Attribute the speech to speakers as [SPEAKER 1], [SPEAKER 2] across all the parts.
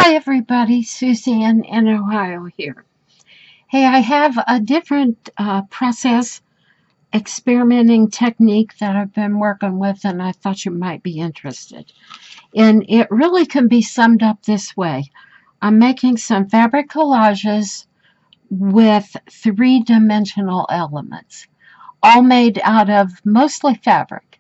[SPEAKER 1] Hi everybody, Suzanne in Ohio here. Hey, I have a different process experimenting technique that I've been working with and I thought you might be interested. And it really can be summed up this way. I'm making some fabric collages with three-dimensional elements, all made out of mostly fabric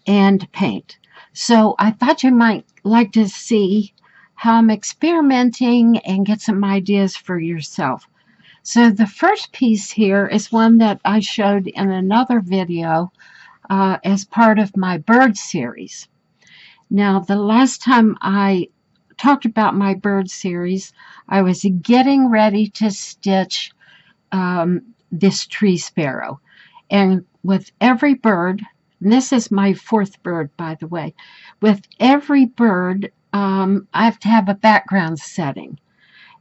[SPEAKER 1] and paint. So I thought you might like to see how I'm experimenting and get some ideas for yourself. So the first piece here is one that I showed in another video as part of my bird series. Now, the last time I talked about my bird series, I was getting ready to stitch this tree sparrow. And with every bird, and this is my fourth bird, by the way, with every bird, I have to have a background setting.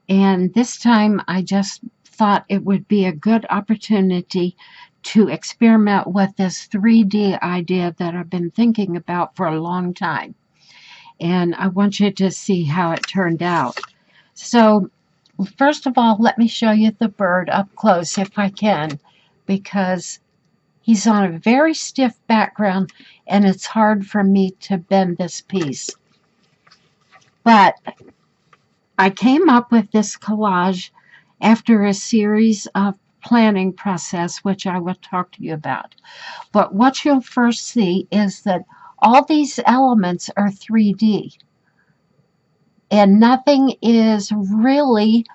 [SPEAKER 1] And this time I just thought it would be a good opportunity to experiment with this 3D idea that I've been thinking about for a long time. And I want you to see how it turned out. So, first of all, let me show you the bird up close if I can, because he's on a very stiff background and it's hard for me to bend this piece. But I came up with this collage after a series of planning process, which I will talk to you about. But what you'll first see is that all these elements are 3D. And nothing is really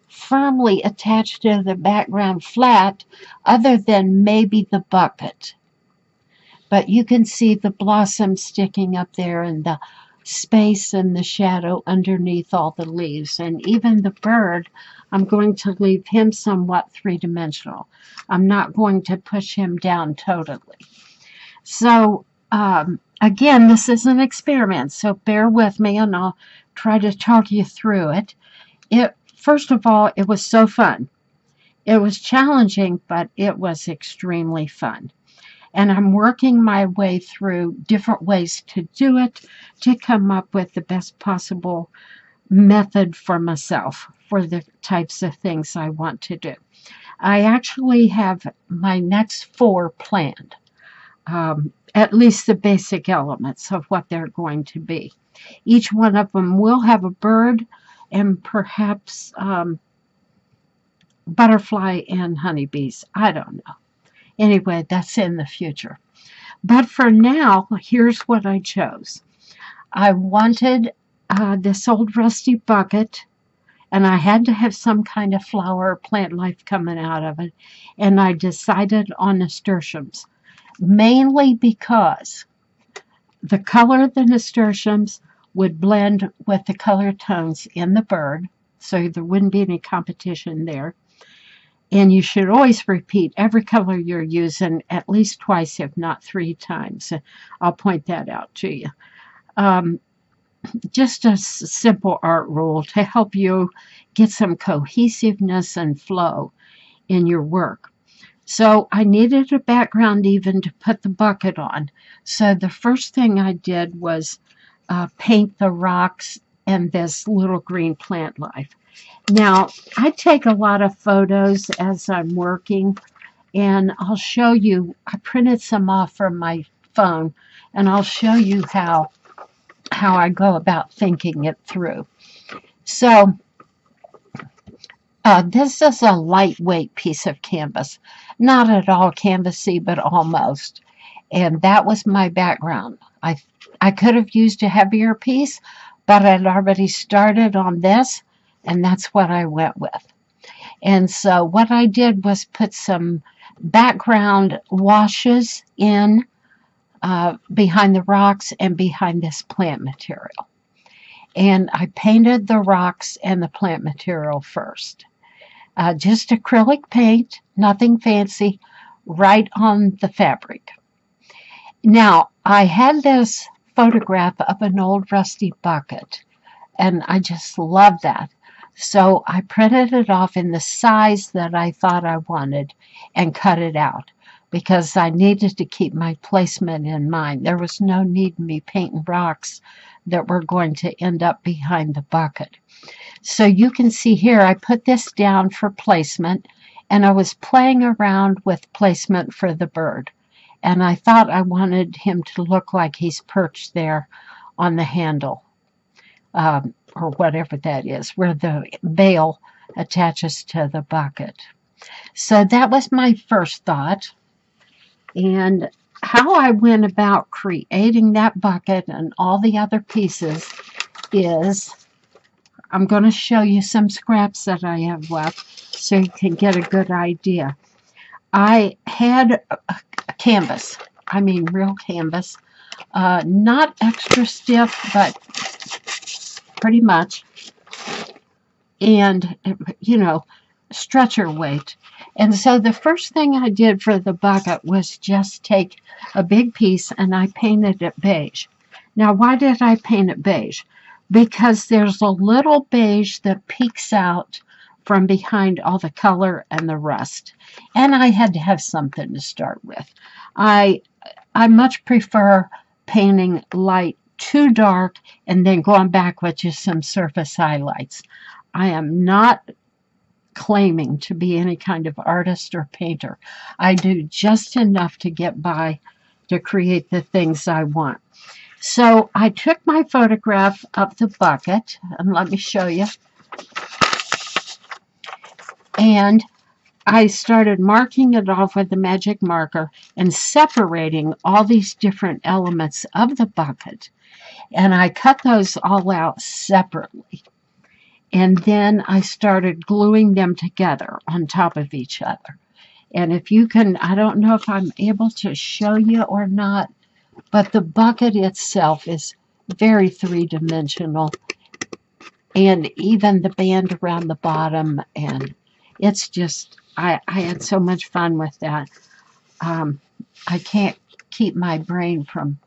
[SPEAKER 1] firmly attached to the background flat other than maybe the bucket. But you can see the blossom sticking up there and the space and the shadow underneath all the leaves. And even the bird, I'm going to leave him somewhat three-dimensional. I'm not going to push him down totally. So, again, this is an experiment, so bear with me and I'll try to talk you through it. First of all, it was so fun. It was challenging, but it was extremely fun. And I'm working my way through different ways to do it to come up with the best possible method for myself for the types of things I want to do. I actually have my next 4 planned, at least the basic elements of what they're going to be. Each one of them will have a bird and perhaps butterfly and honeybees. I don't know. Anyway, that's in the future. But for now, here's what I chose. I wanted this old rusty bucket, and I had to have some kind of flower or plant life coming out of it. And I decided on nasturtiums, mainly because the color of the nasturtiums would blend with the color tones in the bird, so there wouldn't be any competition there. And you should always repeat every color you're using at least twice, if not 3 times. I'll point that out to you. Just a simple art rule to help you get some cohesiveness and flow in your work. So I needed a background even to put the bucket on. So the first thing I did was paint the rocks and this little green plant life. Now, I take a lot of photos as I'm working, and I'll show you, I printed some off from my phone, and I'll show you how I go about thinking it through. So, this is a lightweight piece of canvas. Not at all canvasy, but almost. And that was my background. I could have used a heavier piece, but I'd already started on this, and that's what I went with. And so what I did was put some background washes in behind the rocks and behind this plant material. And I painted the rocks and the plant material first. Just acrylic paint, nothing fancy, right on the fabric. Now, I had this photograph of an old rusty bucket, and I just love that. So I printed it off in the size that I thought I wanted and cut it out. because I needed to keep my placement in mind. There was no need in me painting rocks that were going to end up behind the bucket. So you can see here, I put this down for placement, and I was playing around with placement for the bird. And I thought I wanted him to look like he's perched there on the handle, or whatever that is, where the bail attaches to the bucket. So that was my first thought. And how I went about creating that bucket and all the other pieces is, I'm going to show you some scraps that I have left so you can get a good idea. I had a canvas, I mean real canvas, not extra stiff, but pretty much, and, you know, stretcher weight. And so the first thing I did for the bucket was just take a big piece and I painted it beige. Now, why did I paint it beige? Because there's a little beige that peeks out from behind all the color and the rust. And I had to have something to start with. I much prefer painting light to dark and then going back with just some surface highlights. I am not claiming to be any kind of artist or painter. I do just enough to get by to create the things I want. So I took my photograph of the bucket, and let me show you. And I started marking it off with the magic marker and separating all these different elements of the bucket. And I cut those all out separately. And then I started gluing them together on top of each other. And if you can, I don't know if I'm able to show you or not, but the bucket itself is very three-dimensional. And even the band around the bottom, and it's just, I had so much fun with that. I can't keep my brain from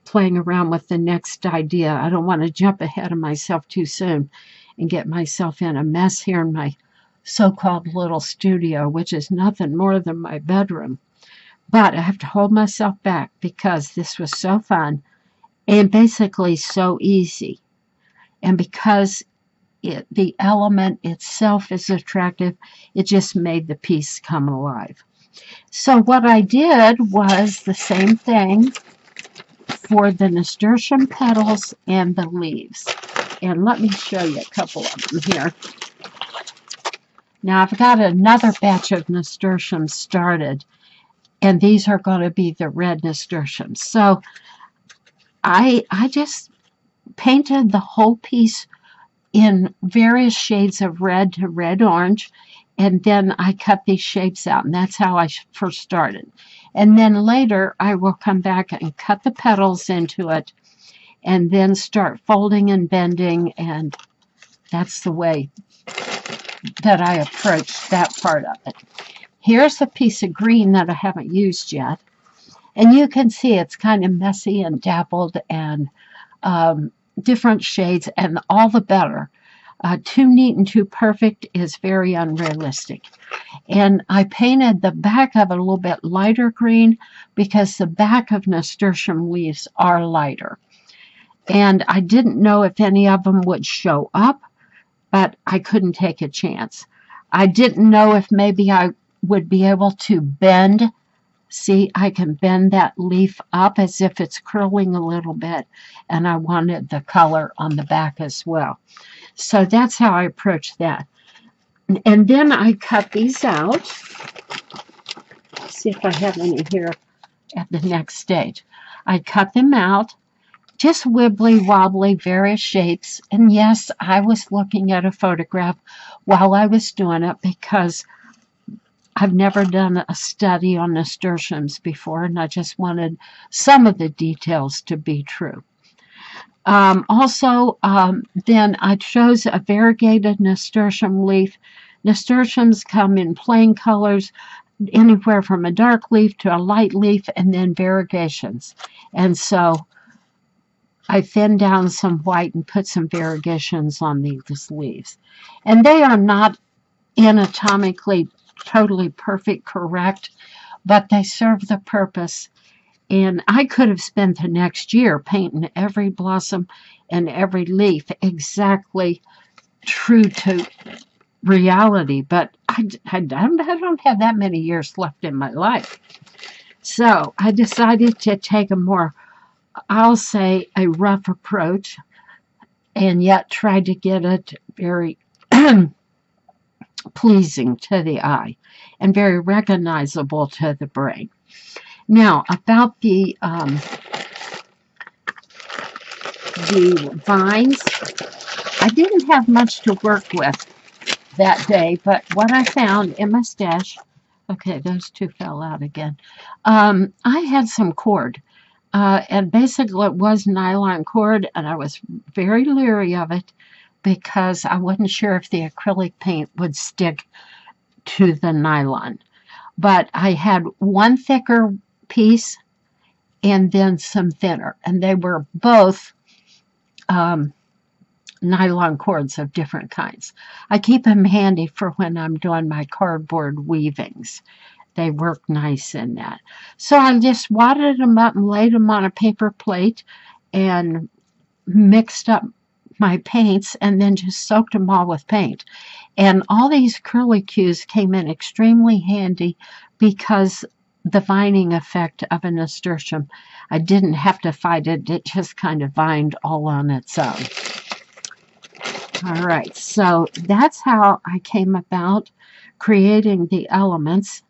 [SPEAKER 1] playing around with the next idea. I don't want to jump ahead of myself too soon and get myself in a mess here in my so-called little studio, which is nothing more than my bedroom. But I have to hold myself back because this was so fun and basically so easy. And because the element itself is attractive, it just made the piece come alive. So what I did was the same thing for the nasturtium petals and the leaves. And let me show you a couple of them here. Now I've got another batch of nasturtiums started, and these are going to be the red nasturtiums. So I just painted the whole piece in various shades of red to red-orange, and then I cut these shapes out, and that's how I first started. And then later I will come back and cut the petals into it, and then start folding and bending, and that's the way that I approach that part of it. Here's a piece of green that I haven't used yet, and you can see it's kind of messy and dappled and different shades, and all the better. Too neat and too perfect is very unrealistic. And I painted the back of it a little bit lighter green because the back of nasturtium leaves are lighter. And I didn't know if any of them would show up, but I couldn't take a chance. I didn't know if maybe I would be able to bend. See, I can bend that leaf up as if it's curling a little bit, and I wanted the color on the back as well. So that's how I approached that. And then I cut these out. See if I have any here at the next stage. I cut them out, just wibbly wobbly, various shapes. And yes, I was looking at a photograph while I was doing it because I've never done a study on nasturtiums before, and I just wanted some of the details to be true. Then I chose a variegated nasturtium leaf. Nasturtiums come in plain colors, anywhere from a dark leaf to a light leaf, and then variegations. And so I thinned down some white and put some variegations on these leaves. And they are not anatomically totally perfect, correct, but they serve the purpose. And I could have spent the next year painting every blossom and every leaf exactly true to reality, but I don't have that many years left in my life. So I decided to take a more, I'll say, a rough approach, and yet try to get it very pleasing to the eye and very recognizable to the brain. Now, about the vines, I didn't have much to work with that day, but what I found in my stash, okay, those two fell out again. I had some cord, and basically it was nylon cord, and I was very leery of it because I wasn't sure if the acrylic paint would stick to the nylon. But I had one thicker piece and then some thinner, and they were both nylon cords of different kinds. I keep them handy for when I'm doing my cardboard weavings. They work nice in that. So I just wadded them up and laid them on a paper plate and mixed up my paints and then just soaked them all with paint. And all these curlicues came in extremely handy because the vining effect of a nasturtium, I didn't have to fight it. It just kind of vined all on its own. All right, so that's how I came about creating the elements.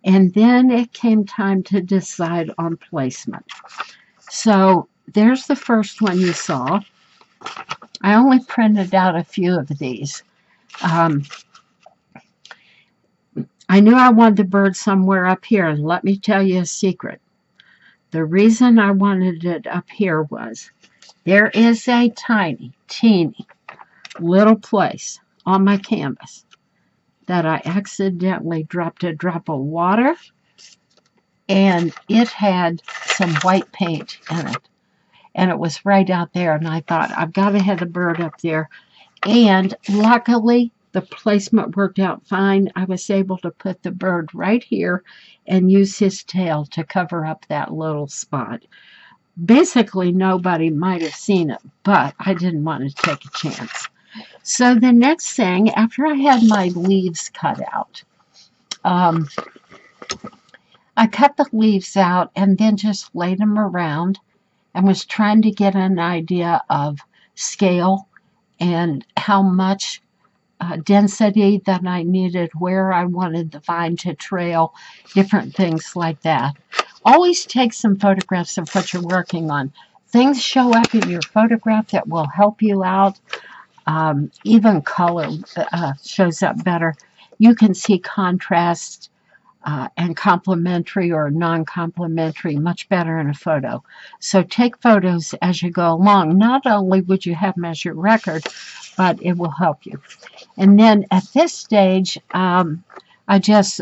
[SPEAKER 1] And then it came time to decide on placement. So there's the first one you saw. I only printed out a few of these. I knew I wanted the bird somewhere up here, and let me tell you a secret. The reason I wanted it up here was there is a tiny, teeny little place on my canvas that I accidentally dropped a drop of water, and it had some white paint in it. And it was right out there, and I thought, I've got to have the bird up there. And luckily, the placement worked out fine. I was able to put the bird right here and use his tail to cover up that little spot. Basically, nobody might have seen it, but I didn't want to take a chance. So the next thing, after I had my leaves cut out, I cut the leaves out and then just laid them around and was trying to get an idea of scale and how much density that I needed, where I wanted the vine to trail, different things like that. Always take some photographs of what you're working on. Things show up in your photograph that will help you out. Even color shows up better. You can see contrast and complementary or non-complementary much better in a photo. So take photos as you go along. Not only would you have them as your record, but it will help you. And then at this stage, I just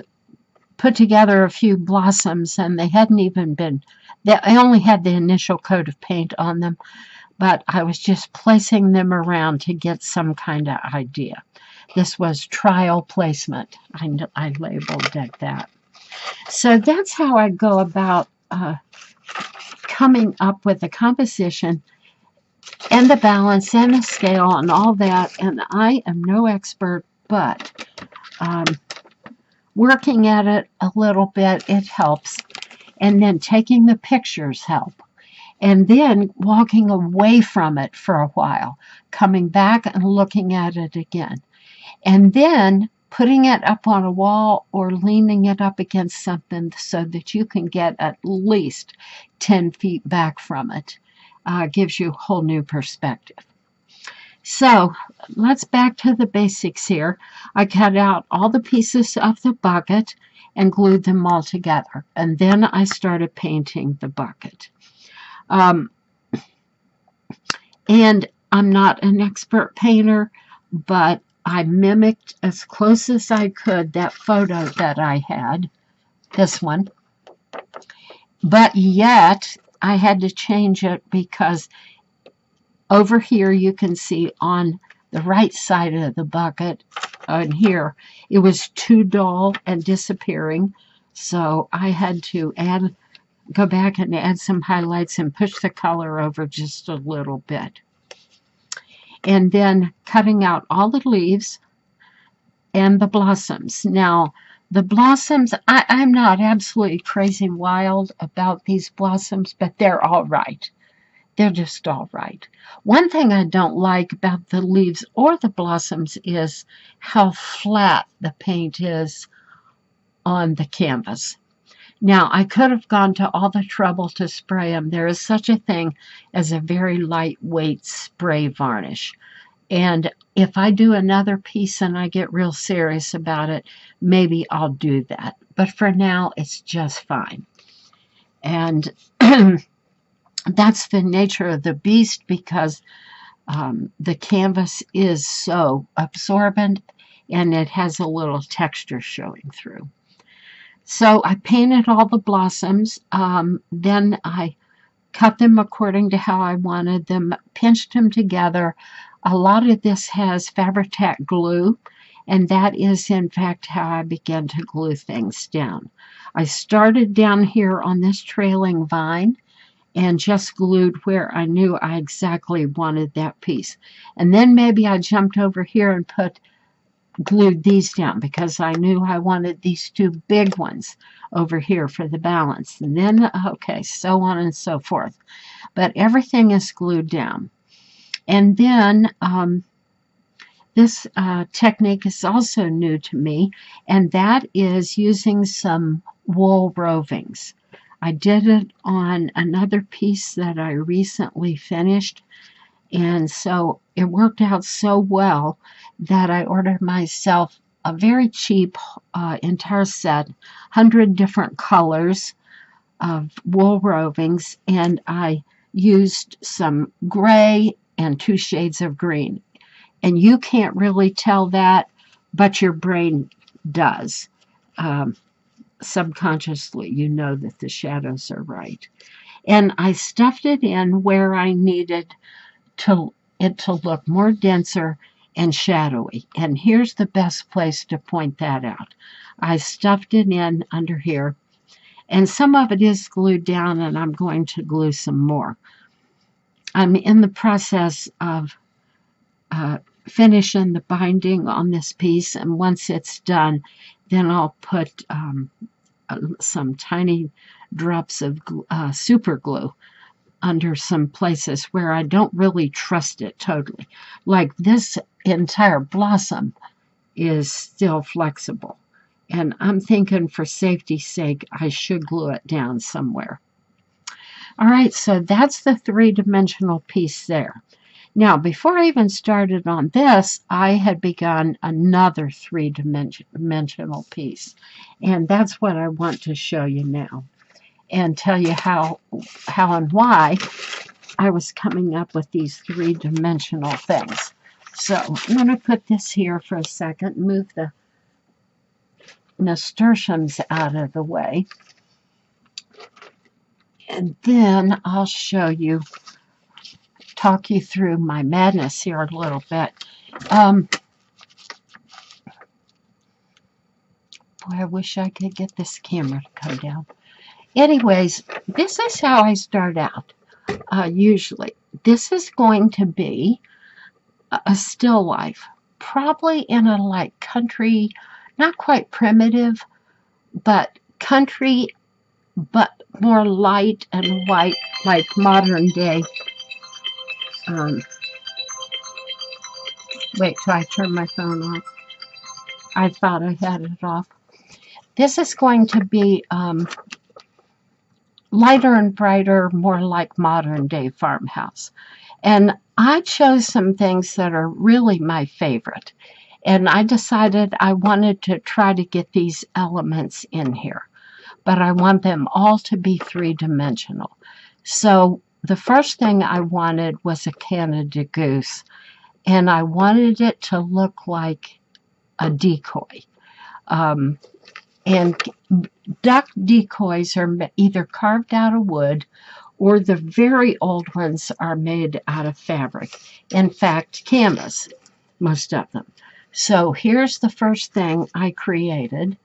[SPEAKER 1] put together a few blossoms, and they hadn't even been, I only had the initial coat of paint on them, but I was just placing them around to get some kind of idea. This was trial placement. I labeled it that. So that's how I go about coming up with the composition and the balance and the scale and all that. And I am no expert, but working at it a little bit, it helps. And then taking the pictures help. And then walking away from it for a while, coming back and looking at it again. And then putting it up on a wall or leaning it up against something so that you can get at least 10 feet back from it. Gives you a whole new perspective. So let's back to the basics here. I cut out all the pieces of the bucket and glued them all together. And then I started painting the bucket. And I'm not an expert painter, but I mimicked as close as I could that photo that I had, this one. But yet, I had to change it because over here you can see on the right side of the bucket, and here, it was too dull and disappearing. So I had to go back and add some highlights and push the color over just a little bit. And then cutting out all the leaves and the blossoms. Now, the blossoms, I'm not absolutely crazy wild about these blossoms, but they're all right. They're just all right. One thing I don't like about the leaves or the blossoms is how flat the paint is on the canvas. Now, I could have gone to all the trouble to spray them. There is such a thing as a very lightweight spray varnish. And if I do another piece and I get real serious about it, maybe I'll do that. But for now, it's just fine. And that's the nature of the beast, because the canvas is so absorbent and it has a little texture showing through. So I painted all the blossoms. Then I cut them according to how I wanted them, pinched them together. A lot of this has Fabri-Tac glue, and that is in fact how I began to glue things down. I started down here on this trailing vine and just glued where I knew I exactly wanted that piece. And then maybe I jumped over here and glued these down because I knew I wanted these two big ones over here for the balance. And then, okay, so on and so forth. But everything is glued down. And then this technique is also new to me, and that is using some wool rovings. I did it on another piece that I recently finished, and so it worked out so well that I ordered myself a very cheap entire set, 100 different colors of wool rovings, and I used some gray and 2 shades of green. And you can't really tell that, but your brain does. Subconsciously, you know that the shadows are right. And I stuffed it in where I needed it to look more denser and shadowy. And here's the best place to point that out. I stuffed it in under here, and some of it is glued down, and I'm going to glue some more. I'm in the process of finishing the binding on this piece, and once it's done, then I'll put some tiny drops of super glue under some places where I don't really trust it totally. Like this entire blossom is still flexible, and I'm thinking for safety's sake I should glue it down somewhere. All right, so that's the 3-dimensional piece there. Now, before I even started on this, I had begun another 3-dimensional piece, and that's what I want to show you now and tell you how and why I was coming up with these 3-dimensional things. So I'm going to put this here for a second, move the nasturtiums out of the way, and then I'll show you, talk you through my madness here a little bit. Boy, I wish I could get this camera to come down. Anyways, this is how I start out. Usually, this is going to be a still life, probably in a like country, not quite primitive, but country, but more light and white, like modern day. Wait till I turn my phone off. I thought I had it off. This is going to be lighter and brighter, more like modern day farmhouse. And I chose some things that are really my favorite. And I decided I wanted to try to get these elements in here, but I want them all to be 3-dimensional. So the first thing I wanted was a Canada goose, and I wanted it to look like a decoy. And duck decoys are either carved out of wood, or the very old ones are made out of fabric. In fact, canvas, most of them. So here's the first thing I created.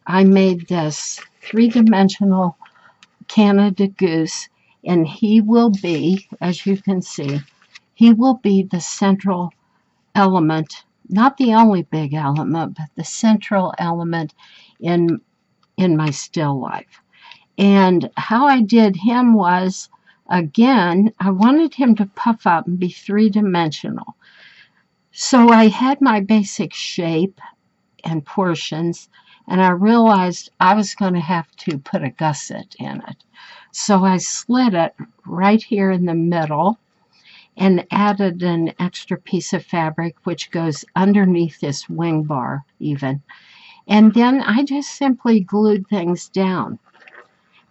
[SPEAKER 1] I made this three-dimensional Canada goose, and he will be, as you can see, he will be the central element, not the only big element, but the central element in my still life. And how I did him was, again, I wanted him to puff up and be three-dimensional. So I had my basic shape and portions, and I realized I was going to have to put a gusset in it. So I slit it right here in the middle and added an extra piece of fabric which goes underneath this wing bar even. And then I just simply glued things down.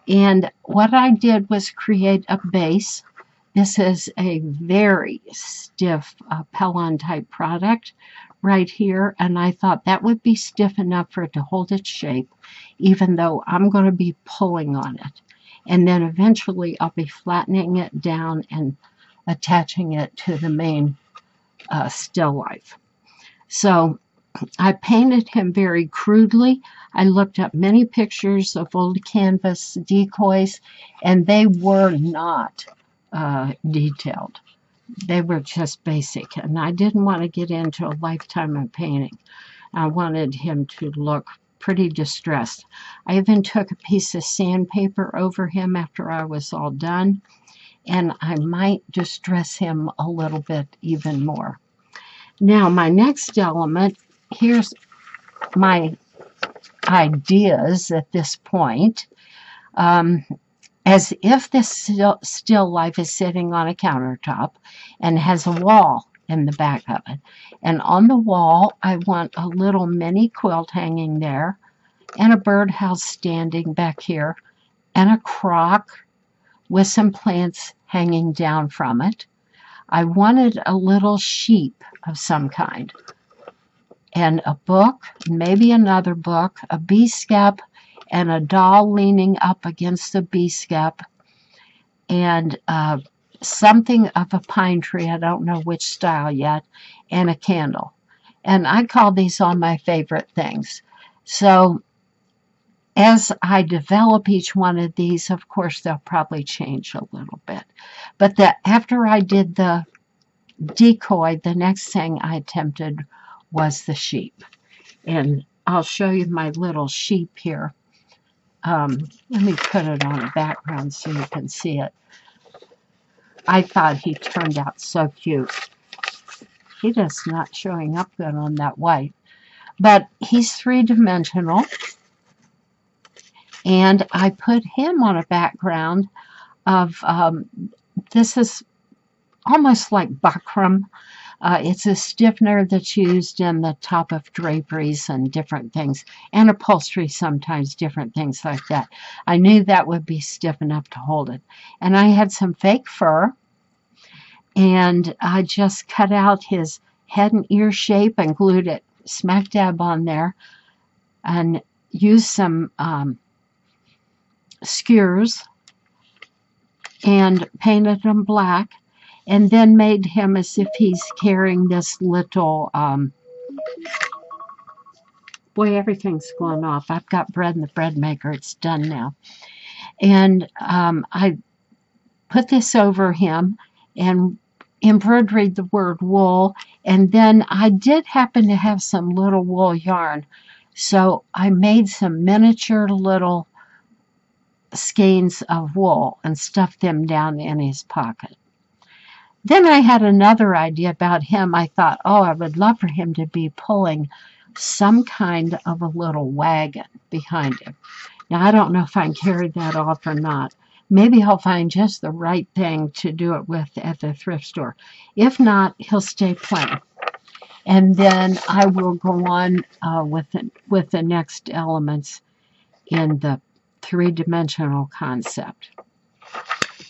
[SPEAKER 1] And what I did was create a base. This is a very stiff Pellon type product right here, and I thought that would be stiff enough for it to hold its shape, even though I'm going to be pulling on it. And then eventually I'll be flattening it down and attaching it to the main still life. So I painted him very crudely. I looked up many pictures of old canvas decoys, and they were not detailed. They were just basic, and I didn't want to get into a lifetime of painting. I wanted him to look pretty distressed. I even took a piece of sandpaper over him after I was all done, and I might distress him a little bit even more. Now, my next element, here's my ideas at this point. As if this still life is sitting on a countertop and has a wall in the back of it. And on the wall, I want a little mini quilt hanging there, and a birdhouse standing back here, and a crock with some plants hanging down from it. I wanted a little sheep of some kind, and a book, maybe another book, a bee skep, and a doll leaning up against the bee skep, and something of a pine tree, I don't know which style yet, and a candle. And I call these all my favorite things. So as I develop each one of these, of course, they'll probably change a little bit. But after I did the decoy, the next thing I attempted was the sheep. And I'll show you my little sheep here. Let me put it on a background so you can see it. I thought he turned out so cute. He just not showing up good on that white. But he's three-dimensional. And I put him on a background of, this is almost like buckram. It's a stiffener that's used in the top of draperies and different things, and upholstery sometimes, different things like that. I knew that would be stiff enough to hold it. And I had some fake fur, and I just cut out his head and ear shape and glued it smack dab on there, and used some skewers and painted them black. And then made him as if he's carrying this little, boy, everything's going off. I've got bread in the bread maker. It's done now. And I put this over him and embroidered the word wool. And then I did happen to have some little wool yarn. So I made some miniature little skeins of wool and stuffed them down in his pocket. Then I had another idea about him. I thought, oh, I would love for him to be pulling some kind of a little wagon behind him. Now, I don't know if I can carry that off or not. Maybe I'll find just the right thing to do it with at the thrift store. If not, he'll stay plain. And then I will go on with the next elements in the three-dimensional concept.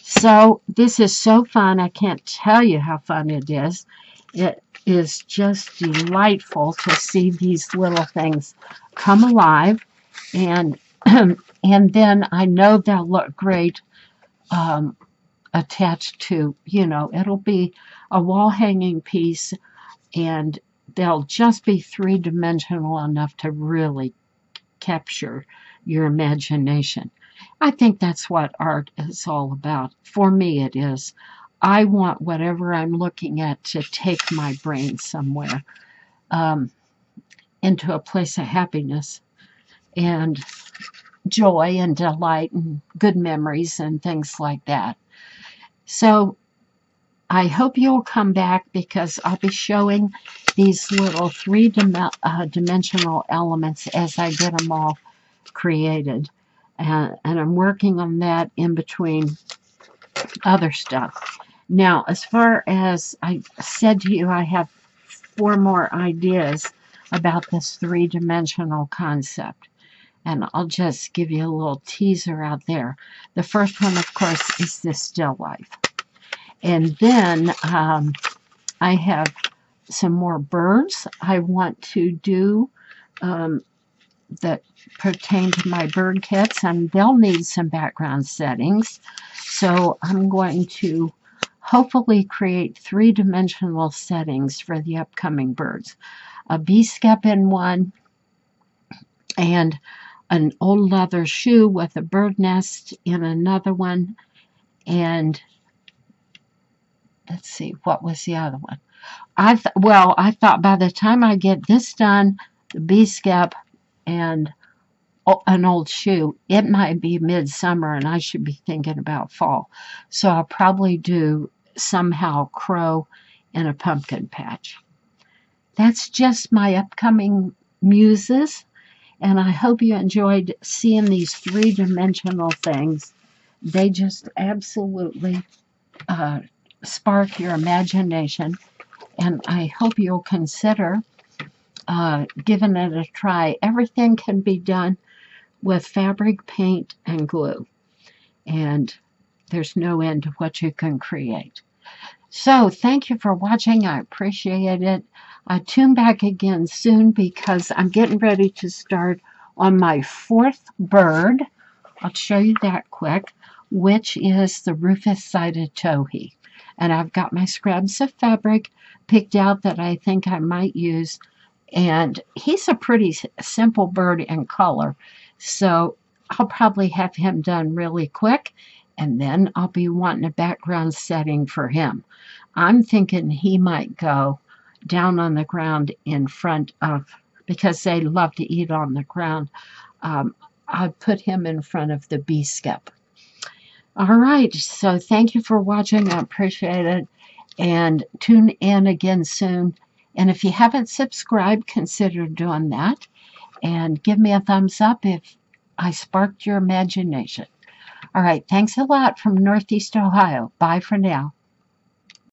[SPEAKER 1] So this is so fun. I can't tell you how fun it is. It is just delightful to see these little things come alive. And and then I know they'll look great attached to, it'll be a wall hanging piece, and they'll just be three-dimensional enough to really capture your imagination. I think that's what art is all about. For me, it is. I want whatever I'm looking at to take my brain somewhere, um, into a place of happiness and joy and delight and good memories and things like that. So I hope you'll come back, because I'll be showing these little three-dimensional elements as I get them all created. And I'm working on that in between other stuff. Now, as far as I said to you, I have 4 more ideas about this three-dimensional concept. And I'll just give you a little teaser out there. The first one, of course, is the still life. And then I have some more birds I want to do that pertain to my bird kits, and they'll need some background settings. So I'm going to hopefully create three-dimensional settings for the upcoming birds. A bee skep in one, and an old leather shoe with a bird nest in another one, and let's see, what was the other one? I thought by the time I get this done, the bee skep and an old shoe, it might be midsummer and I should be thinking about fall. So I'll probably do somehow crow in a pumpkin patch. That's just my upcoming muses, and I hope you enjoyed seeing these three-dimensional things. They just absolutely spark your imagination, and I hope you'll consider giving it a try. Everything can be done with fabric, paint, and glue, and there's no end to what you can create. So thank you for watching. I appreciate it. Tune back again soon, because I'm getting ready to start on my 4th bird. I'll show you that quick, which is the rufous-sided towhee. And I've got my scraps of fabric picked out that I think I might use. And he's a pretty simple bird in color, so I'll probably have him done really quick, and then I'll be wanting a background setting for him. I'm thinking he might go down on the ground in front of, because they love to eat on the ground, I'll put him in front of the bee skep. All right, so thank you for watching. I appreciate it, and tune in again soon. And if you haven't subscribed, consider doing that, and give me a thumbs up if I sparked your imagination. All right, thanks a lot from Northeast Ohio. Bye for now.